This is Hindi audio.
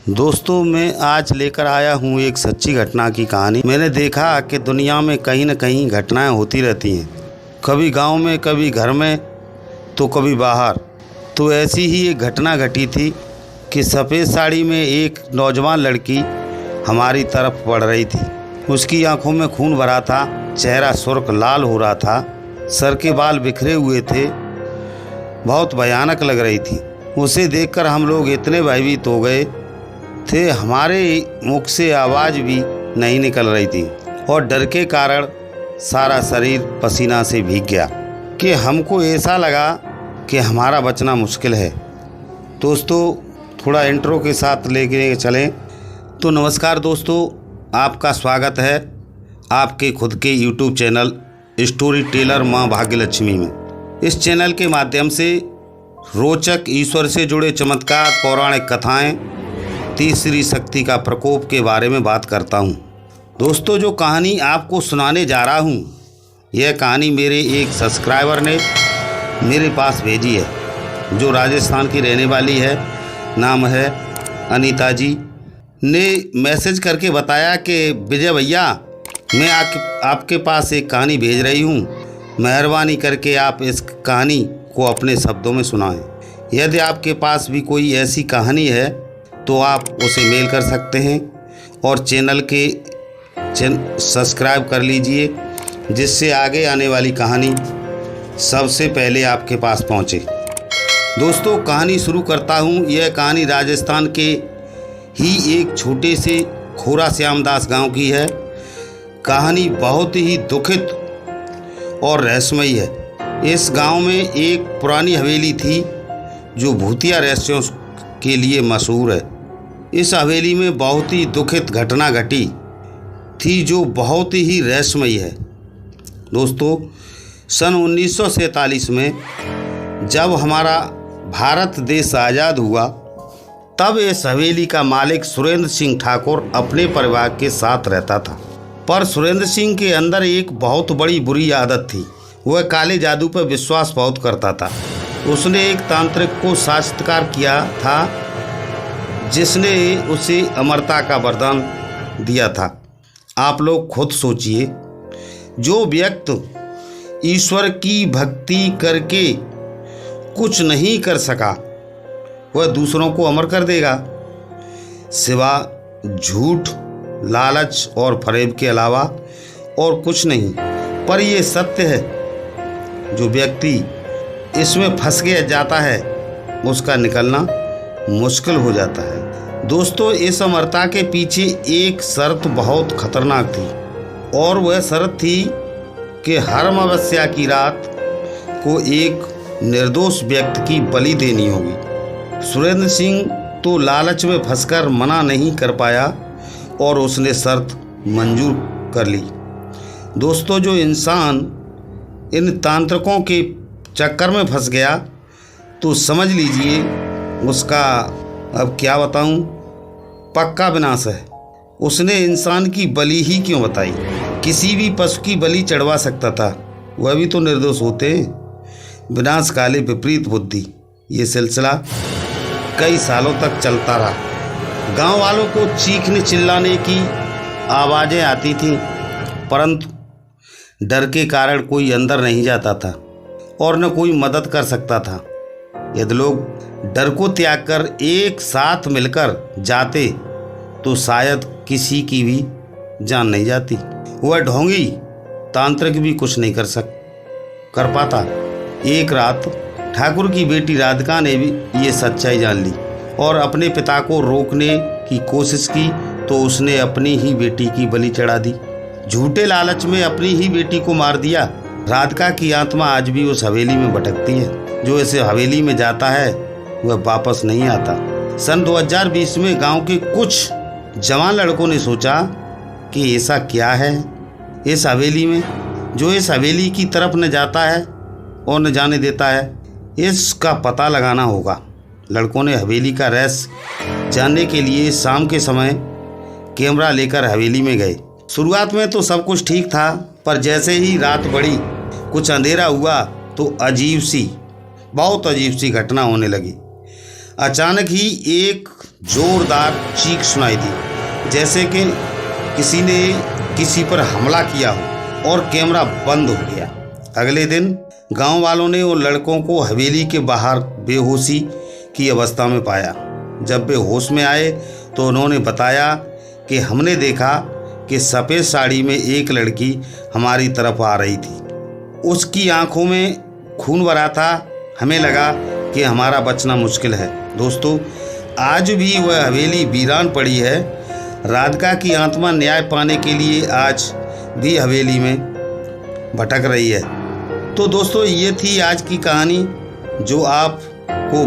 दोस्तों, मैं आज लेकर आया हूँ एक सच्ची घटना की कहानी। मैंने देखा कि दुनिया में कहीं न कहीं घटनाएं होती रहती हैं, कभी गांव में, कभी घर में, तो कभी बाहर। तो ऐसी ही एक घटना घटी थी कि सफ़ेद साड़ी में एक नौजवान लड़की हमारी तरफ बढ़ रही थी। उसकी आंखों में खून भरा था, चेहरा सुर्ख लाल हो रहा था, सर के बाल बिखरे हुए थे, बहुत भयानक लग रही थी। उसे देखकर हम लोग इतने भयभीत हो गए थे, हमारे मुख से आवाज़ भी नहीं निकल रही थी और डर के कारण सारा शरीर पसीना से भीग गया कि हमको ऐसा लगा कि हमारा बचना मुश्किल है। दोस्तों, थोड़ा इंट्रो के साथ लेके चलें। तो नमस्कार दोस्तों, आपका स्वागत है आपके खुद के यूट्यूब चैनल स्टोरी टेलर माँ भाग्यलक्ष्मी में। इस चैनल के माध्यम से रोचक ईश्वर से जुड़े चमत्कार, पौराणिक कथाएं, तीसरी शक्ति का प्रकोप के बारे में बात करता हूं। दोस्तों, जो कहानी आपको सुनाने जा रहा हूं, यह कहानी मेरे एक सब्सक्राइबर ने मेरे पास भेजी है, जो राजस्थान की रहने वाली है। नाम है अनीता जी। ने मैसेज करके बताया कि विजय भैया, मैं आपके पास एक कहानी भेज रही हूं, मेहरबानी करके आप इस कहानी को अपने शब्दों में सुनाएं। यदि आपके पास भी कोई ऐसी कहानी है तो आप उसे मेल कर सकते हैं और चैनल सब्सक्राइब कर लीजिए, जिससे आगे आने वाली कहानी सबसे पहले आपके पास पहुंचे। दोस्तों, कहानी शुरू करता हूं। यह कहानी राजस्थान के ही एक छोटे से खोरा श्यामदास गांव की है। कहानी बहुत ही दुखित और रहस्यमयी है। इस गांव में एक पुरानी हवेली थी जो भूतिया रहस्यों के लिए मशहूर है। इस हवेली में बहुत ही दुखित घटना घटी थी जो बहुत ही रहस्यमयी है। दोस्तों, सन 1947 में जब हमारा भारत देश आज़ाद हुआ, तब इस हवेली का मालिक सुरेंद्र सिंह ठाकुर अपने परिवार के साथ रहता था। पर सुरेंद्र सिंह के अंदर एक बहुत बड़ी बुरी आदत थी। वह काले जादू पर विश्वास बहुत करता था। उसने एक तांत्रिक को साक्षात्कार किया था, जिसने उसे अमरता का वरदान दिया था। आप लोग खुद सोचिए, जो व्यक्ति ईश्वर की भक्ति करके कुछ नहीं कर सका, वह दूसरों को अमर कर देगा, सिवा झूठ, लालच और फरेब के अलावा और कुछ नहीं। पर यह सत्य है, जो व्यक्ति इसमें फंस गया जाता है, उसका निकलना मुश्किल हो जाता है। दोस्तों, इस अमरता के पीछे एक शर्त बहुत खतरनाक थी, और वह शर्त थी कि हर अमावस्या की रात को एक निर्दोष व्यक्ति की बलि देनी होगी। सुरेंद्र सिंह तो लालच में फंसकर मना नहीं कर पाया और उसने शर्त मंजूर कर ली। दोस्तों, जो इंसान इन तांत्रिकों के चक्कर में फंस गया, तो समझ लीजिए उसका, अब क्या बताऊं, पक्का विनाश है। उसने इंसान की बलि ही क्यों बताई? किसी भी पशु की बलि चढ़वा सकता था, वह भी तो निर्दोष होते। विनाश काले विपरीत बुद्धि, ये सिलसिला कई सालों तक चलता रहा। गांव वालों को चीखने चिल्लाने की आवाज़ें आती थीं, परंतु डर के कारण कोई अंदर नहीं जाता था और न कोई मदद कर सकता था। यदि लोग डर को त्याग कर एक साथ मिलकर जाते, तो शायद किसी की भी जान नहीं जाती। वह ढोंगी तांत्रिक भी कुछ नहीं कर पाता। एक रात ठाकुर की बेटी राधिका ने भी ये सच्चाई जान ली और अपने पिता को रोकने की कोशिश की, तो उसने अपनी ही बेटी की बलि चढ़ा दी। झूठे लालच में अपनी ही बेटी को मार दिया। राधिका की आत्मा आज भी उस हवेली में भटकती है। जो इस हवेली में जाता है वह वापस नहीं आता। सन 2020 में गांव के कुछ जवान लड़कों ने सोचा कि ऐसा क्या है इस हवेली में, जो इस हवेली की तरफ न जाता है और न जाने देता है। इसका पता लगाना होगा। लड़कों ने हवेली का रहस्य जानने के लिए शाम के समय कैमरा लेकर हवेली में गए। शुरुआत में तो सब कुछ ठीक था, पर जैसे ही रात बढ़ी, कुछ अंधेरा हुआ, तो बहुत अजीब सी घटना होने लगी। अचानक ही एक जोरदार चीख सुनाई दी, जैसे कि किसी ने किसी पर हमला किया हो, और कैमरा बंद हो गया। अगले दिन गांव वालों ने उन लड़कों को हवेली के बाहर बेहोशी की अवस्था में पाया। जब वे होश में आए तो उन्होंने बताया कि हमने देखा कि सफ़ेद साड़ी में एक लड़की हमारी तरफ आ रही थी। उसकी आंखों में खून भरा था। हमें लगा कि हमारा बचना मुश्किल है। दोस्तों, आज भी वह हवेली वीरान पड़ी है। राधिका की आत्मा न्याय पाने के लिए आज भी हवेली में भटक रही है। तो दोस्तों, ये थी आज की कहानी जो आपको